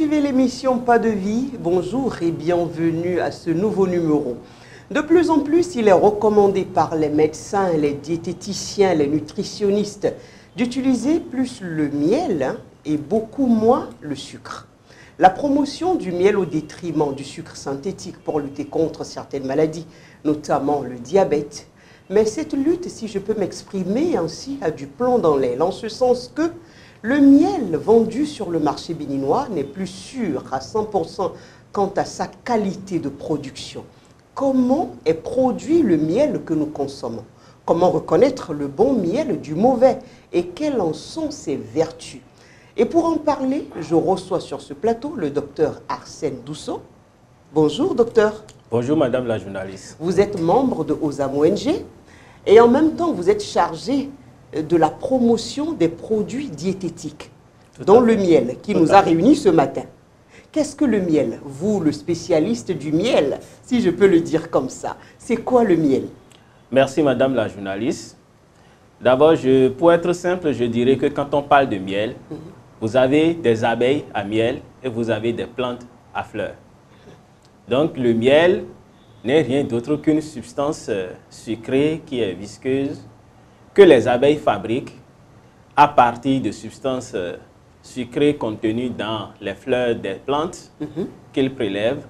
suivez l'émission Pas de vie, bonjour et bienvenue à ce nouveau numéro. De plus en plus, il est recommandé par les médecins, les diététiciens, les nutritionnistes d'utiliser plus le miel et beaucoup moins le sucre. La promotion du miel au détriment du sucre synthétique pour lutter contre certaines maladies, notamment le diabète. Mais cette lutte, si je peux m'exprimer ainsi, a du plomb dans l'aile, en ce sens que le miel vendu sur le marché béninois n'est plus sûr à 100% quant à sa qualité de production. Comment est produit le miel que nous consommons? Comment reconnaître le bon miel du mauvais? Et quelles en sont ses vertus? Et pour en parler, je reçois sur ce plateau le docteur Arsène Dousso. Bonjour docteur. Bonjour madame la journaliste. Vous êtes membre de OSAM ONG et en même temps vous êtes chargé de la promotion des produits diététiques, dont le miel qui nous a réunis ce matin. Qu'est-ce que le miel? Vous, le spécialiste du miel, si je peux le dire comme ça, c'est quoi le miel? Merci madame la journaliste. D'abord, pour être simple, je dirais que quand on parle de miel, vous avez des abeilles à miel et vous avez des plantes à fleurs. Donc le miel n'est rien d'autre qu'une substance sucrée qui est visqueuse que les abeilles fabriquent à partir de substances sucrées contenues dans les fleurs des plantes qu'ils prélèvent.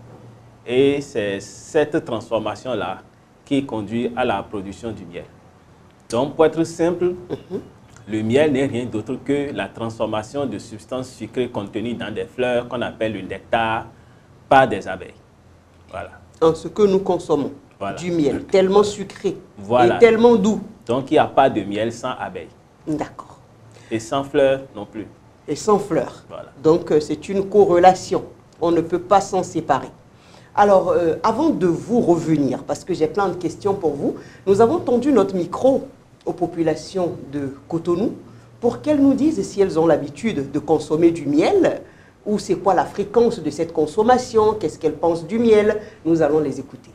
Et c'est cette transformation-là qui conduit à la production du miel. Donc, pour être simple, le miel n'est rien d'autre que la transformation de substances sucrées contenues dans des fleurs qu'on appelle le nectar par des abeilles. Voilà. En ce que nous consommons, voilà, du miel, tellement sucré voilà, et tellement doux. Donc, il n'y a pas de miel sans abeilles. D'accord. Et sans fleurs non plus. Et sans fleurs. Voilà. Donc, c'est une corrélation. On ne peut pas s'en séparer. Alors, avant de vous revenir, parce que j'ai plein de questions pour vous, nous avons tendu notre micro aux populations de Cotonou pour qu'elles nous disent si elles ont l'habitude de consommer du miel ou c'est quoi la fréquence de cette consommation, qu'est-ce qu'elles pensent du miel. Nous allons les écouter.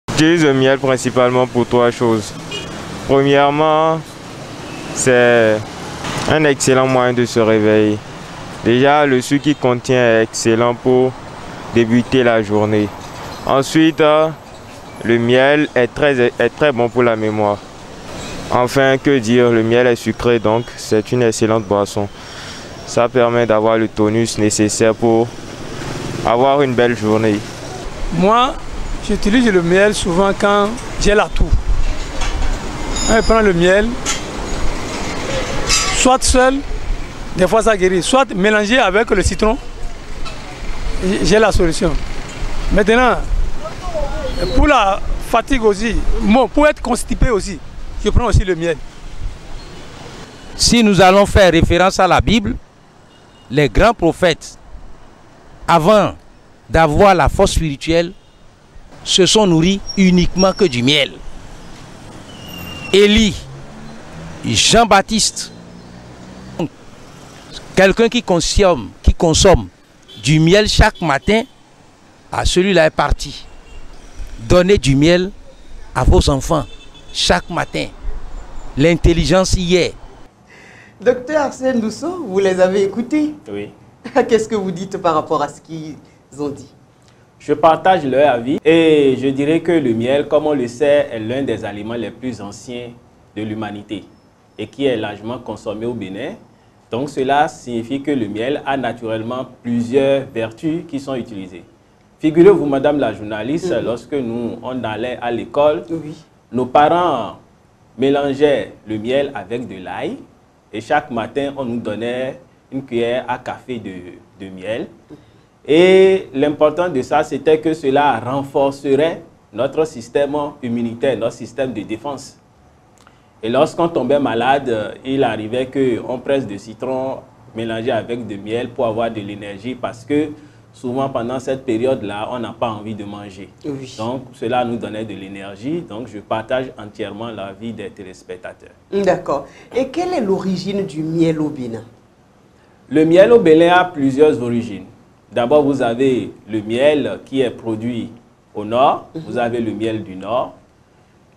J'utilise le miel principalement pour trois choses. Premièrement, c'est un excellent moyen de se réveiller. Déjà, le sucre qu'il contient est excellent pour débuter la journée. Ensuite, le miel est très bon pour la mémoire. Enfin, que dire, le miel est sucré, donc c'est une excellente boisson. Ça permet d'avoir le tonus nécessaire pour avoir une belle journée. Moi, j'utilise le miel souvent quand j'ai la toux. On prend le miel, soit seul, des fois ça guérit, soit mélangé avec le citron. J'ai la solution. Maintenant, pour la fatigue aussi, bon, pour être constipé aussi, je prends aussi le miel. Si nous allons faire référence à la Bible, les grands prophètes, avant d'avoir la force spirituelle, se sont nourris uniquement que du miel. Élie, Jean-Baptiste, quelqu'un qui consomme du miel chaque matin, celui-là est parti. Donnez du miel à vos enfants chaque matin. L'intelligence y est. Docteur Arsène Dousso, vous les avez écoutés? Oui. Qu'est-ce que vous dites par rapport à ce qu'ils ont dit? Je partage leur avis et je dirais que le miel, comme on le sait, est l'un des aliments les plus anciens de l'humanité et qui est largement consommé au Bénin. Donc cela signifie que le miel a naturellement plusieurs vertus qui sont utilisées. Figurez-vous, madame la journaliste, lorsque on allait à l'école, nos parents mélangeaient le miel avec de l'ail et chaque matin, on nous donnait une cuillère à café de miel. Et l'important de ça, c'était que cela renforcerait notre système immunitaire, notre système de défense. Et lorsqu'on tombait malade, il arrivait qu'on presse de citron mélangé avec de miel pour avoir de l'énergie parce que souvent pendant cette période-là, on n'a pas envie de manger. Oui. Donc cela nous donnait de l'énergie. Donc je partage entièrement l'avis des téléspectateurs. D'accord. Et quelle est l'origine du miel au Bénin? Le miel au Bénin a plusieurs origines. D'abord, vous avez le miel qui est produit au nord. Vous avez le miel du nord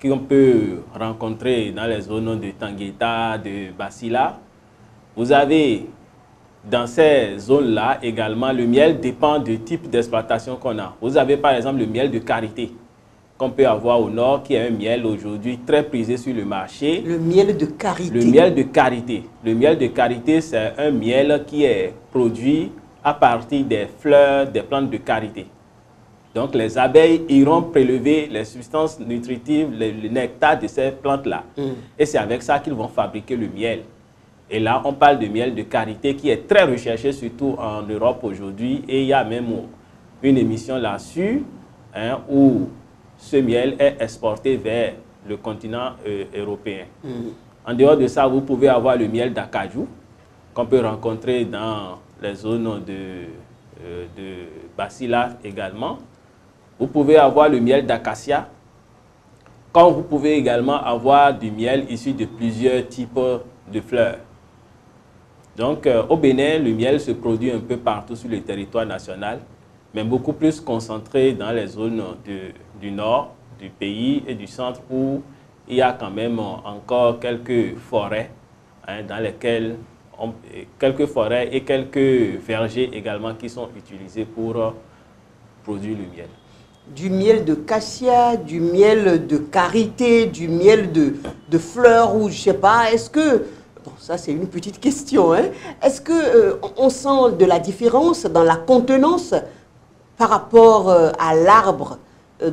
qu'on peut rencontrer dans les zones de Tangueta, de Basila. Vous avez dans ces zones-là, également, le miel dépend du type d'exploitation qu'on a. Vous avez par exemple le miel de karité qu'on peut avoir au nord, qui est un miel aujourd'hui très prisé sur le marché. Le miel de karité. Le miel de karité. Le miel de karité, c'est un miel qui est produit à partir des fleurs des plantes de karité. Donc les abeilles iront prélever les substances nutritives, le nectar de ces plantes-là. Et c'est avec ça qu'ils vont fabriquer le miel. Et là, on parle de miel de karité qui est très recherché, surtout en Europe aujourd'hui. Et il y a même une émission là-dessus, hein, où ce miel est exporté vers le continent européen. En dehors de ça, vous pouvez avoir le miel d'acajou, qu'on peut rencontrer dans les zones de Bacilla également. Vous pouvez avoir le miel d'acacia, comme vous pouvez également avoir du miel issu de plusieurs types de fleurs. Donc, au Bénin, le miel se produit un peu partout sur le territoire national, mais beaucoup plus concentré dans les zones du nord du pays et du centre où il y a quand même encore quelques forêts, hein, dans lesquelles quelques forêts et quelques vergers également qui sont utilisés pour produire le miel. Du miel de cassia, du miel de karité, du miel de fleurs ou je sais pas, est-ce que, bon ça c'est une petite question, hein, est-ce que on sent de la différence dans la contenance par rapport à l'arbre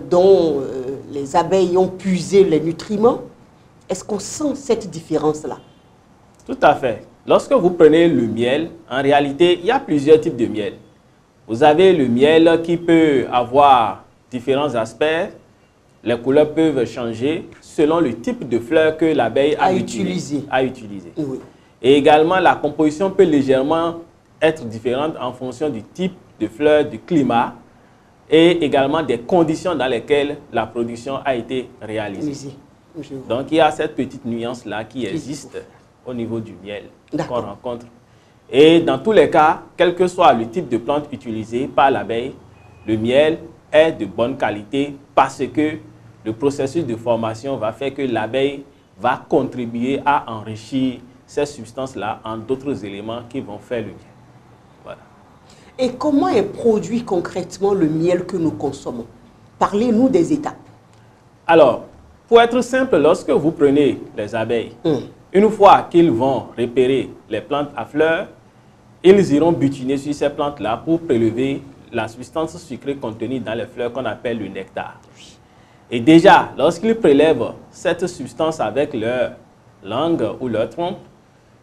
dont les abeilles ont puisé les nutriments? Est-ce qu'on sent cette différence-là? Tout à fait. Lorsque vous prenez le miel, en réalité, il y a plusieurs types de miel. Vous avez le miel qui peut avoir différents aspects. Les couleurs peuvent changer selon le type de fleur que l'abeille a utilisé. Oui. Et également, la composition peut légèrement être différente en fonction du type de fleur, du climat et également des conditions dans lesquelles la production a été réalisée. Donc, il y a cette petite nuance-là qui existe au niveau du miel qu'on rencontre. Et dans tous les cas, quel que soit le type de plante utilisée par l'abeille, le miel est de bonne qualité parce que le processus de formation va faire que l'abeille va contribuer à enrichir ces substances-là en d'autres éléments qui vont faire le miel. Voilà. Et comment est produit concrètement le miel que nous consommons? Parlez-nous des étapes. Alors, pour être simple, lorsque vous prenez les abeilles, une fois qu'ils vont repérer les plantes à fleurs, ils iront butiner sur ces plantes-là pour prélever la substance sucrée contenue dans les fleurs qu'on appelle le nectar. Et déjà, lorsqu'ils prélèvent cette substance avec leur langue ou leur trompe,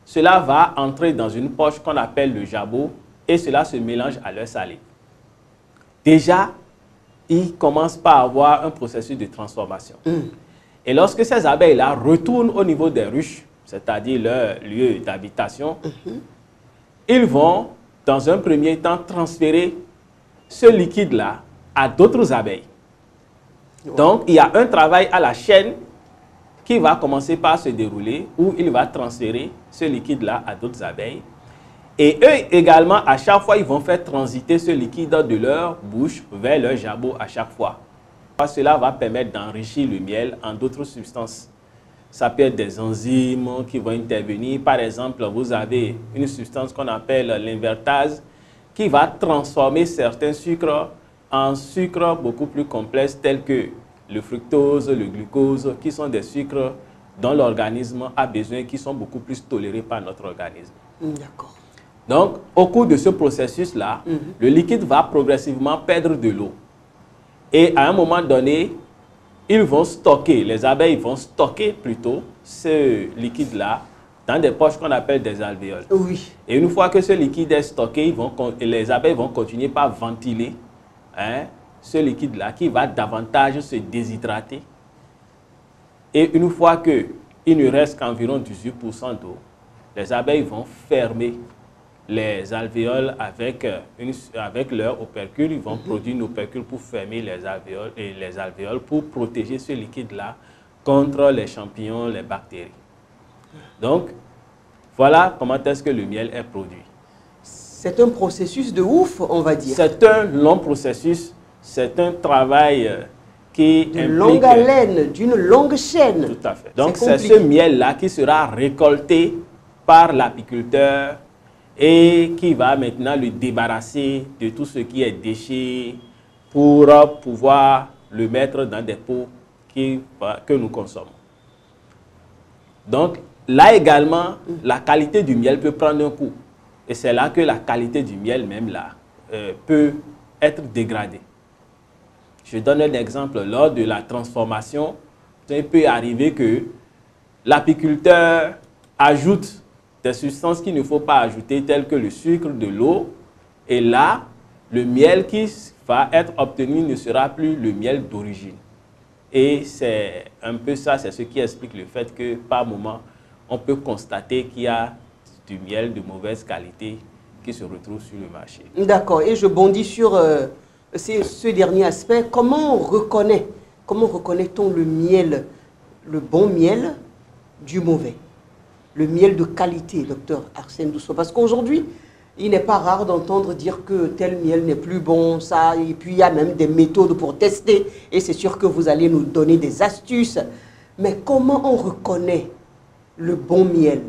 cela va entrer dans une poche qu'on appelle le jabot et cela se mélange à leur salive. Déjà, ils commencent par avoir un processus de transformation. Et lorsque ces abeilles-là retournent au niveau des ruches, c'est-à-dire leur lieu d'habitation, ils vont, dans un premier temps, transférer ce liquide-là à d'autres abeilles. Donc, il y a un travail à la chaîne qui va commencer par se dérouler où il va transférer ce liquide-là à d'autres abeilles. Et eux également, à chaque fois, ils vont faire transiter ce liquide de leur bouche vers leur jabot à chaque fois. Cela va permettre d'enrichir le miel en d'autres substances. Ça peut être des enzymes qui vont intervenir. Par exemple, vous avez une substance qu'on appelle l'invertase qui va transformer certains sucres en sucres beaucoup plus complexes tels que le fructose, le glucose, qui sont des sucres dont l'organisme a besoin, qui sont beaucoup plus tolérés par notre organisme. D'accord. Donc, au cours de ce processus-là, le liquide va progressivement perdre de l'eau. Et à un moment donné, ils vont stocker, les abeilles vont stocker plutôt ce liquide-là dans des poches qu'on appelle des alvéoles. Oui. Et une fois que ce liquide est stocké, les abeilles vont continuer par ventiler ce liquide-là qui va davantage se déshydrater. Et une fois qu'il ne reste qu'environ 18% d'eau, les abeilles vont fermer les alvéoles avec leur opercule. Ils vont produire une opercule pour fermer les alvéoles pour protéger ce liquide-là contre les champignons, les bactéries. Donc, voilà comment est-ce que le miel est produit. C'est un processus de ouf, on va dire. C'est un long processus, c'est un travail qui implique... D'une longue haleine, d'une longue chaîne. Tout à fait. Donc, c'est ce miel-là qui sera récolté par l'apiculteur et qui va maintenant le débarrasser de tout ce qui est déchets pour pouvoir le mettre dans des pots que nous consommons. Donc, là également, la qualité du miel peut prendre un coup. Et c'est là que la qualité du miel même là peut être dégradée. Je donne un exemple. Lors de la transformation, il peut arriver que l'apiculteur ajoute des substances qu'il ne faut pas ajouter, telles que le sucre, de l'eau. Et là, le miel qui va être obtenu ne sera plus le miel d'origine. Et c'est un peu ça, c'est ce qui explique le fait que par moment, on peut constater qu'il y a du miel de mauvaise qualité qui se retrouve sur le marché. D'accord, et je bondis sur ce dernier aspect. Comment reconnaît-on le miel, le bon miel du mauvais? Le miel de qualité, docteur Arsène Dousso. Parce qu'aujourd'hui, il n'est pas rare d'entendre dire que tel miel n'est plus bon, ça, et puis il y a même des méthodes pour tester, et c'est sûr que vous allez nous donner des astuces. Mais comment on reconnaît le bon miel?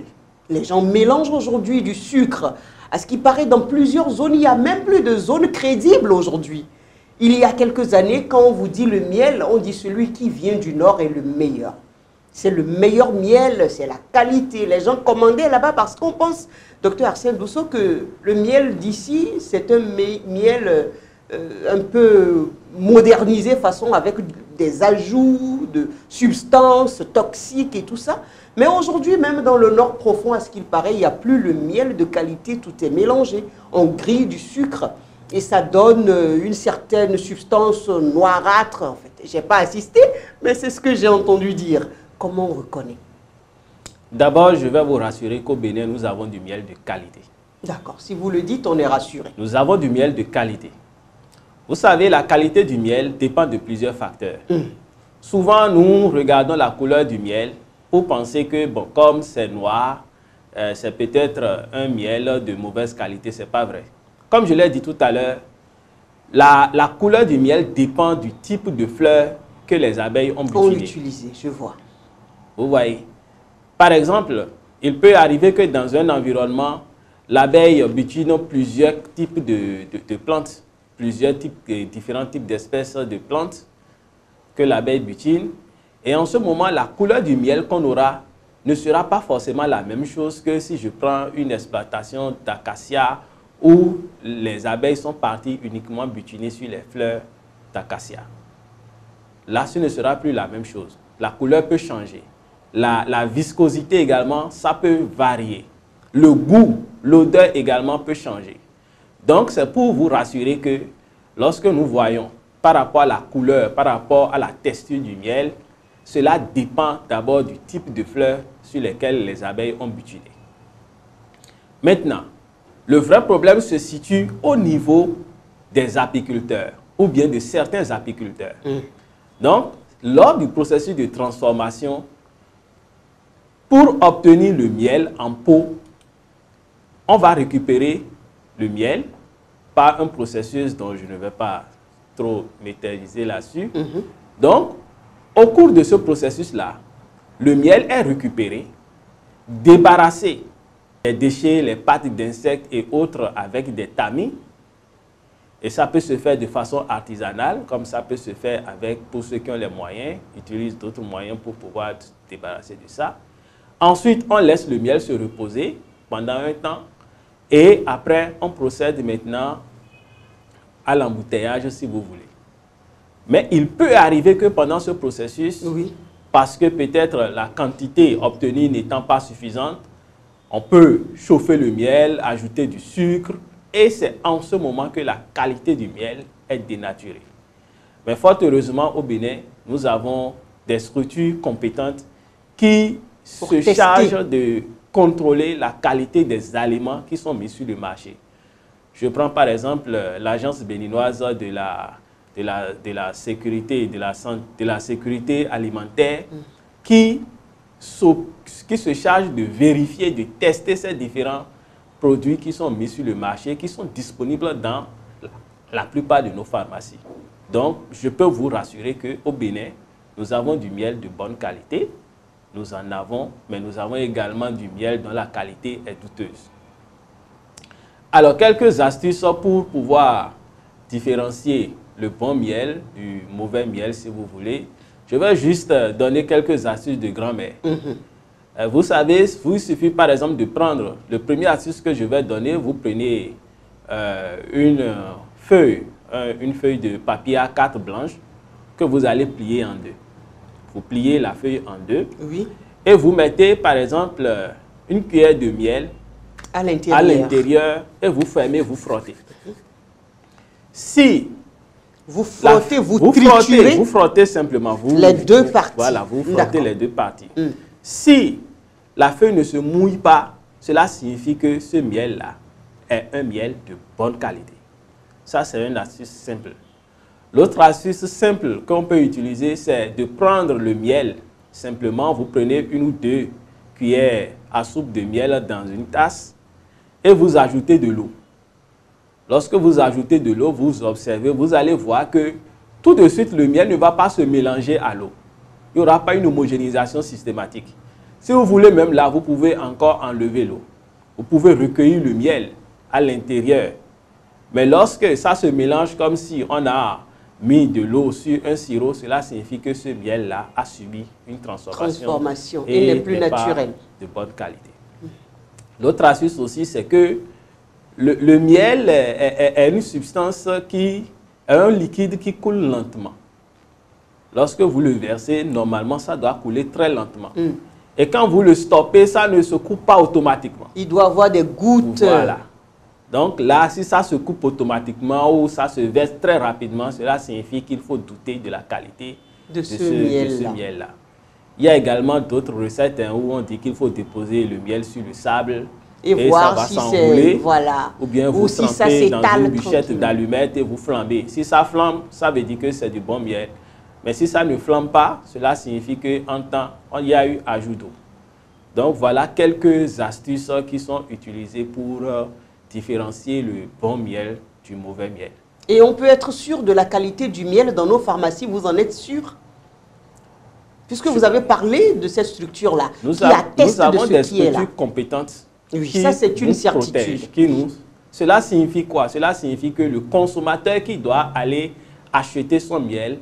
Les gens mélangent aujourd'hui du sucre. À ce qui paraît, dans plusieurs zones, il n'y a même plus de zones crédibles aujourd'hui. Il y a quelques années, quand on vous dit le miel, on dit celui qui vient du Nord est le meilleur. C'est le meilleur miel, c'est la qualité. Les gens commandaient là-bas parce qu'on pense, docteur Arsène Dousso, que le miel d'ici, c'est un miel un peu modernisé, façon avec des ajouts de substances toxiques et tout ça. Mais aujourd'hui, même dans le Nord profond, à ce qu'il paraît, il n'y a plus le miel de qualité, tout est mélangé. On grille du sucre et ça donne une certaine substance noirâtre. En fait, je n'ai pas assisté, mais c'est ce que j'ai entendu dire. Comment on reconnaît? D'abord, je vais vous rassurer qu'au Bénin, nous avons du miel de qualité. D'accord, si vous le dites, on est rassuré. Nous avons du miel de qualité. Vous savez, la qualité du miel dépend de plusieurs facteurs. Souvent, nous regardons la couleur du miel pour penser que, bon, comme c'est noir, c'est peut-être un miel de mauvaise qualité. Ce n'est pas vrai. Comme je l'ai dit tout à l'heure, la couleur du miel dépend du type de fleurs que les abeilles ont utilisé. Je vois. Vous voyez. Par exemple, il peut arriver que dans un environnement, l'abeille butine plusieurs types de plantes, différents types d'espèces de plantes que l'abeille butine. Et en ce moment, la couleur du miel qu'on aura ne sera pas forcément la même chose que si je prends une exploitation d'acacia où les abeilles sont parties uniquement butiner sur les fleurs d'acacia. Là, ce ne sera plus la même chose. La couleur peut changer. La viscosité également, ça peut varier. Le goût, l'odeur également peut changer. Donc, c'est pour vous rassurer que lorsque nous voyons par rapport à la couleur, par rapport à la texture du miel, cela dépend d'abord du type de fleurs sur lesquelles les abeilles ont butiné. Maintenant, le vrai problème se situe au niveau des apiculteurs ou bien de certains apiculteurs. Donc, lors du processus de transformation, pour obtenir le miel en pot, on va récupérer le miel par un processus dont je ne vais pas trop m'éterniser là-dessus. Donc, au cours de ce processus-là, le miel est récupéré, débarrassé des déchets, les pattes d'insectes et autres avec des tamis. Et ça peut se faire de façon artisanale, comme ça peut se faire avec, pour ceux qui ont les moyens, utilisent d'autres moyens pour pouvoir se débarrasser de ça. Ensuite, on laisse le miel se reposer pendant un temps. Et après, on procède maintenant à l'embouteillage, si vous voulez. Mais il peut arriver que pendant ce processus, parce que peut-être la quantité obtenue n'étant pas suffisante, on peut chauffer le miel, ajouter du sucre, et c'est en ce moment que la qualité du miel est dénaturée. Mais fort heureusement, au Bénin, nous avons des structures compétentes qui se chargent de contrôler la qualité des aliments qui sont mis sur le marché. Je prends par exemple l'agence béninoise de la sécurité alimentaire qui se charge de vérifier, de tester ces différents produits qui sont mis sur le marché, qui sont disponibles dans la plupart de nos pharmacies. Donc, je peux vous rassurer qu'au Bénin, nous avons du miel de bonne qualité. Nous en avons, mais nous avons également du miel dont la qualité est douteuse. Alors, quelques astuces pour pouvoir différencier le bon miel du mauvais miel, si vous voulez. Je vais juste donner quelques astuces de grand-mère. Vous savez, il suffit par exemple de prendre, le premier astuce que je vais donner, vous prenez une feuille de papier A4 blanche que vous allez plier en deux. Vous pliez la feuille en deux. Oui. Et vous mettez par exemple une cuillère de miel à l'intérieur et vous fermez, vous frottez. Si vous frottez, vous triturez, vous frottez simplement. Les deux parties. Voilà, vous frottez les deux parties. Si la feuille ne se mouille pas, cela signifie que ce miel-là est un miel de bonne qualité. Ça, c'est une astuce simple. L'autre astuce simple qu'on peut utiliser, c'est de prendre le miel. Simplement, vous prenez une ou deux cuillères à soupe de miel dans une tasse et vous ajoutez de l'eau. Lorsque vous ajoutez de l'eau, vous observez, vous allez voir que tout de suite, le miel ne va pas se mélanger à l'eau. Il n'y aura pas une homogénéisation systématique. Si vous voulez, même là, vous pouvez encore enlever l'eau. Vous pouvez recueillir le miel à l'intérieur. Mais lorsque ça se mélange comme si on a mis de l'eau sur un sirop, cela signifie que ce miel-là a subi une transformation et n'est plus naturel. De bonne qualité. L'autre astuce aussi, c'est que le miel est une substance qui est un liquide qui coule lentement. Lorsque vous le versez, normalement, ça doit couler très lentement. Et quand vous le stoppez, ça ne se coupe pas automatiquement. Il doit avoir des gouttes. Voilà. Donc là, si ça se coupe automatiquement ou ça se verse très rapidement, cela signifie qu'il faut douter de la qualité de ce miel-là. Il y a également d'autres recettes où on dit qu'il faut déposer le miel sur le sable et voir ça va si s'enrouler. Voilà. Ou bien vous si trempez dans une bûchette d'allumettes et vous flambez. Si ça flambe, ça veut dire que c'est du bon miel. Mais si ça ne flambe pas, cela signifie qu'en temps, il y a eu ajout d'eau. Donc voilà quelques astuces qui sont utilisées pour différencier le bon miel du mauvais miel. Et on peut être sûr de la qualité du miel dans nos pharmacies, vous en êtes sûr? Puisque vous avez parlé de cette structure-là, qui atteste de ce qui est là. Nous avons des structures compétentes. Oui, ça c'est une certitude. Cela signifie quoi? Cela signifie que le consommateur qui doit aller acheter son miel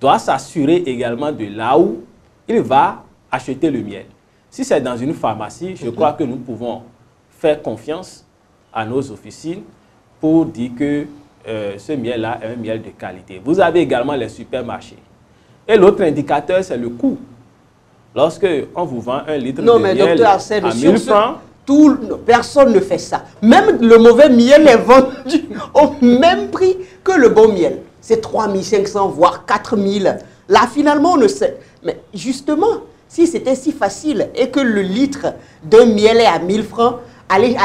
doit s'assurer également de là où il va acheter le miel. Si c'est dans une pharmacie, je crois que nous pouvons faire confiance à nos officines pour dire que ce miel-là est un miel de qualité. Vous avez également les supermarchés. Et l'autre indicateur, c'est le coût. Lorsque on vous vend un litre de miel à 1000 francs, personne ne fait ça. Même le mauvais miel est vendu au même prix que le bon miel. C'est 3500, voire 4000. Là, finalement, on ne sait. Mais justement, si c'était si facile et que le litre d'un miel est à 1000 francs, aller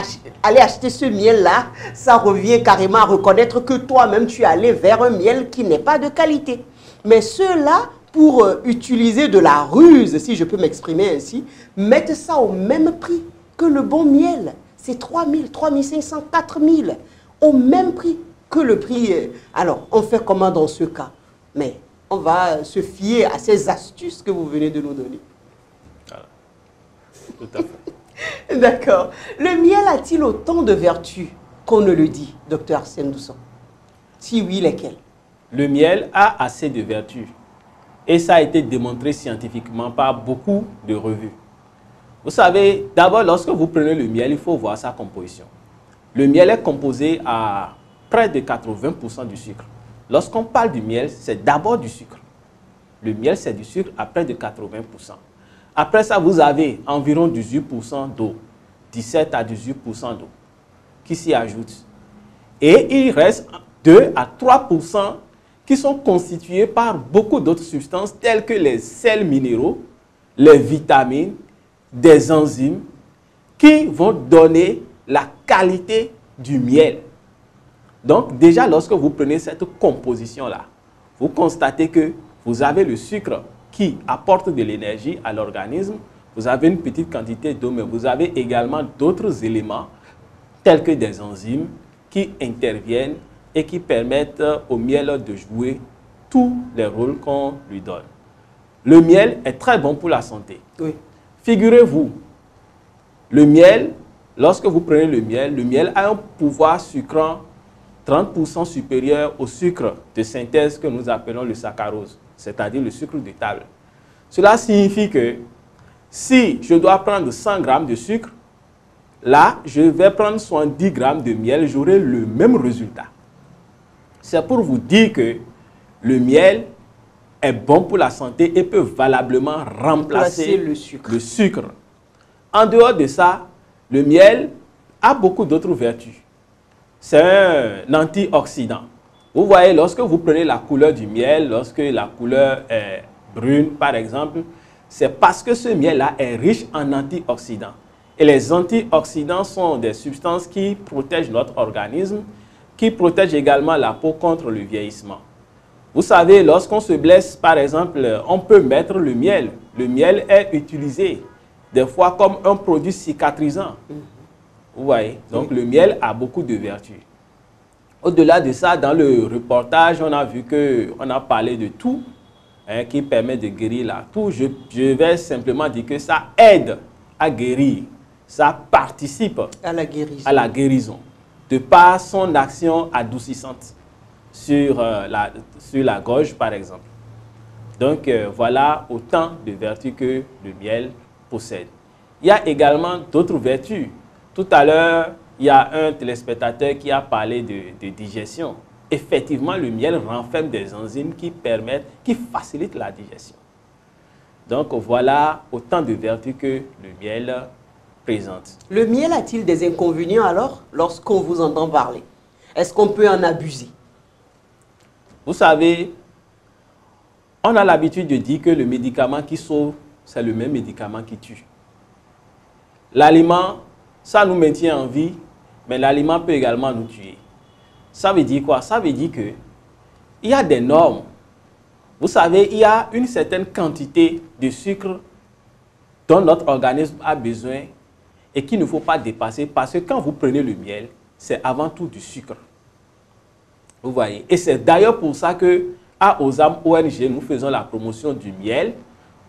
acheter ce miel-là, ça revient carrément à reconnaître que toi-même, tu es allé vers un miel qui n'est pas de qualité. Mais ceux-là, pour utiliser de la ruse, si je peux m'exprimer ainsi, mettent ça au même prix que le bon miel. C'est 3000, 3500, 4000, au même prix que le prix. Alors, on fait comment dans ce cas? Mais on va se fier à ces astuces que vous venez de nous donner. Voilà. Tout à fait. D'accord. Le miel a-t-il autant de vertus qu'on ne le dit, docteur Arsène Dousan? Si oui, lesquelles? Le miel a assez de vertus. Et ça a été démontré scientifiquement par beaucoup de revues. Vous savez, d'abord, lorsque vous prenez le miel, il faut voir sa composition. Le miel est composé à près de 80% du sucre. Lorsqu'on parle du miel, c'est d'abord du sucre. Le miel, c'est du sucre à près de 80%. Après ça, vous avez environ 18% d'eau, 17 à 18% d'eau qui s'y ajoutent. Et il reste 2 à 3% qui sont constitués par beaucoup d'autres substances telles que les sels minéraux, les vitamines, des enzymes qui vont donner la qualité du miel. Donc déjà, lorsque vous prenez cette composition-là, vous constatez que vous avez le sucre qui apporte de l'énergie à l'organisme, vous avez une petite quantité d'eau, mais vous avez également d'autres éléments tels que des enzymes qui interviennent et qui permettent au miel de jouer tous les rôles qu'on lui donne. Le miel est très bon pour la santé. Oui. Figurez-vous, le miel lorsque vous prenez le miel a un pouvoir sucrant 30% supérieur au sucre de synthèse que nous appelons le saccharose, c'est-à-dire le sucre de table. Cela signifie que si je dois prendre 100 grammes de sucre, là, je vais prendre 70 grammes de miel, j'aurai le même résultat. C'est pour vous dire que le miel est bon pour la santé et peut valablement remplacer le sucre. En dehors de ça, le miel a beaucoup d'autres vertus. C'est un antioxydant. Vous voyez, lorsque vous prenez la couleur du miel, lorsque la couleur est brune, par exemple, c'est parce que ce miel-là est riche en antioxydants. Et les antioxydants sont des substances qui protègent notre organisme, qui protègent également la peau contre le vieillissement. Vous savez, lorsqu'on se blesse, par exemple, on peut mettre le miel. Le miel est utilisé des fois comme un produit cicatrisant. Vous voyez, donc le miel a beaucoup de vertus. Au-delà de ça, dans le reportage, on a vu qu'on a parlé de tout qui permet de guérir la toux. Je vais simplement dire que ça aide à guérir, ça participe à la guérison de par son action adoucissante sur la gorge, par exemple. Donc, voilà autant de vertus que le miel possède. Il y a également d'autres vertus. Tout à l'heure, il y a un téléspectateur qui a parlé de digestion. Effectivement, le miel renferme des enzymes qui facilitent la digestion. Donc, voilà autant de vertus que le miel présente. Le miel a-t-il des inconvénients alors, lorsqu'on vous entend parler? Est-ce qu'on peut en abuser? Vous savez, on a l'habitude de dire que le médicament qui sauve, c'est le même médicament qui tue. L'aliment, ça nous maintient en vie, mais l'aliment peut également nous tuer. Ça veut dire quoi? Ça veut dire qu'il y a des normes. Vous savez, il y a une certaine quantité de sucre dont notre organisme a besoin et qu'il ne faut pas dépasser parce que quand vous prenez le miel, c'est avant tout du sucre. Vous voyez? Et c'est d'ailleurs pour ça que à Osam ONG, nous faisons la promotion du miel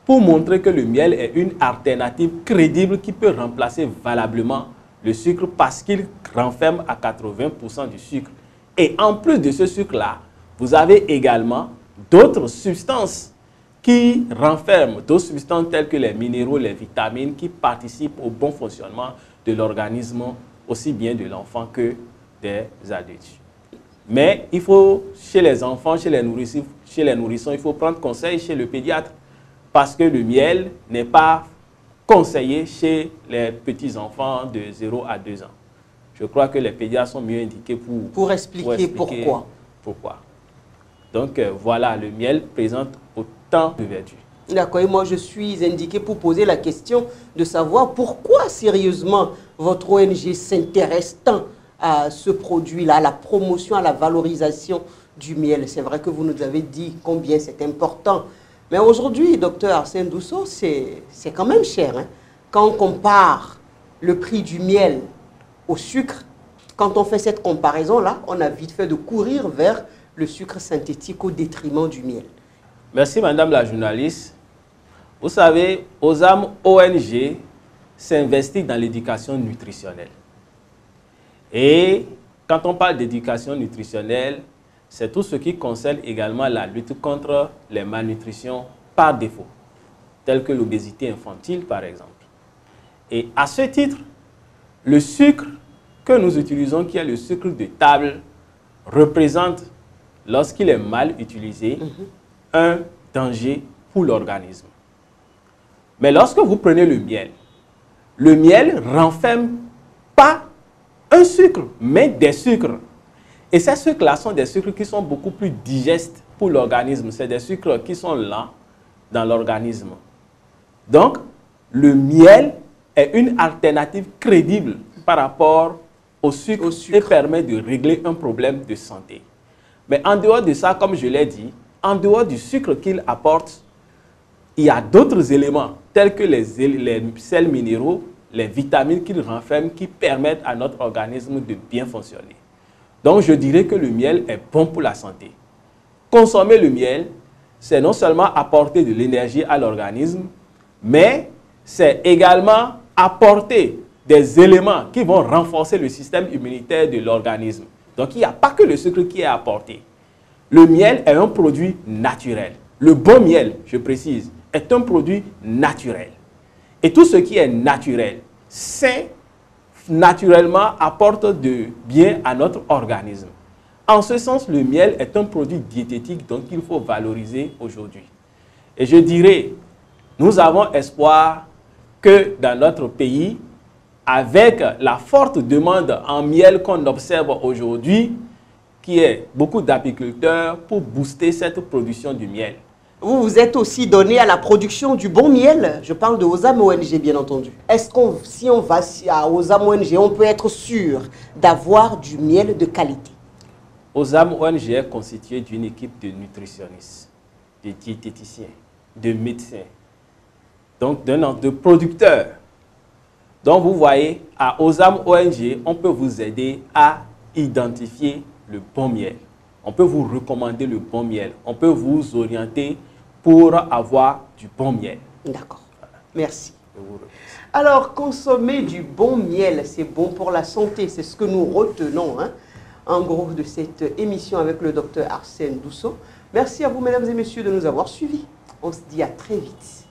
pour montrer que le miel est une alternative crédible qui peut remplacer valablement le sucre parce qu'il renferme à 80% du sucre. Et en plus de ce sucre-là, vous avez également d'autres substances qui renferment, d'autres substances telles que les minéraux, les vitamines qui participent au bon fonctionnement de l'organisme, aussi bien de l'enfant que des adultes. Mais il faut, chez les enfants, chez les nourrissons, il faut prendre conseil chez le pédiatre parce que le miel n'est pas conseillé chez les petits-enfants de 0 à 2 ans. Je crois que les pédiatres sont mieux indiqués pour expliquer pourquoi. Donc voilà, le miel présente autant de vertus. D'accord, et moi je suis indiqué pour poser la question de savoir pourquoi sérieusement votre ONG s'intéresse tant à ce produit-là, à la promotion, à la valorisation du miel. C'est vrai que vous nous avez dit combien c'est important. Mais aujourd'hui, docteur Arsène Dousso, c'est quand même cher. Hein? Quand on compare le prix du miel au sucre, quand on fait cette comparaison-là, on a vite fait de courir vers le sucre synthétique au détriment du miel. Merci madame la journaliste. Vous savez, Osam ONG s'investit dans l'éducation nutritionnelle. Et quand on parle d'éducation nutritionnelle, c'est tout ce qui concerne également la lutte contre les malnutritions par défaut, telles que l'obésité infantile par exemple. Et à ce titre, le sucre que nous utilisons, qui est le sucre de table, représente, lorsqu'il est mal utilisé, un danger pour l'organisme. Mais lorsque vous prenez le miel renferme pas un sucre, mais des sucres. Et ces sucres-là sont des sucres qui sont beaucoup plus digestes pour l'organisme. C'est des sucres qui sont lents dans l'organisme. Donc, le miel est une alternative crédible par rapport au sucre et permet de régler un problème de santé. Mais en dehors de ça, comme je l'ai dit, en dehors du sucre qu'il apporte, il y a d'autres éléments tels que les sels minéraux, les vitamines qu'il renferme qui permettent à notre organisme de bien fonctionner. Donc je dirais que le miel est bon pour la santé. Consommer le miel, c'est non seulement apporter de l'énergie à l'organisme, mais c'est également apporter des éléments qui vont renforcer le système immunitaire de l'organisme. Donc, il n'y a pas que le sucre qui est apporté. Le miel est un produit naturel. Le bon miel, je précise, est un produit naturel. Et tout ce qui est naturel, sain, naturellement apporte de bien à notre organisme. En ce sens, le miel est un produit diététique donc il faut valoriser aujourd'hui. Et je dirais, nous avons espoir que dans notre pays, avec la forte demande en miel qu'on observe aujourd'hui, qui est beaucoup d'apiculteurs pour booster cette production du miel. Vous vous êtes aussi donné à la production du bon miel. Je parle de Osam ONG, bien entendu. Est-ce qu'on, si on va à Osam ONG, on peut être sûr d'avoir du miel de qualité? Osam ONG est constitué d'une équipe de nutritionnistes, de diététiciens, de médecins, donc de producteurs. Donc vous voyez, à Osam ONG, on peut vous aider à identifier le bon miel. On peut vous recommander le bon miel. On peut vous orienter pour avoir du bon miel. D'accord. Merci. Alors, consommer du bon miel, c'est bon pour la santé. C'est ce que nous retenons, hein, en gros, de cette émission avec le docteur Arsène Dousso. Merci à vous, mesdames et messieurs, de nous avoir suivis. On se dit à très vite.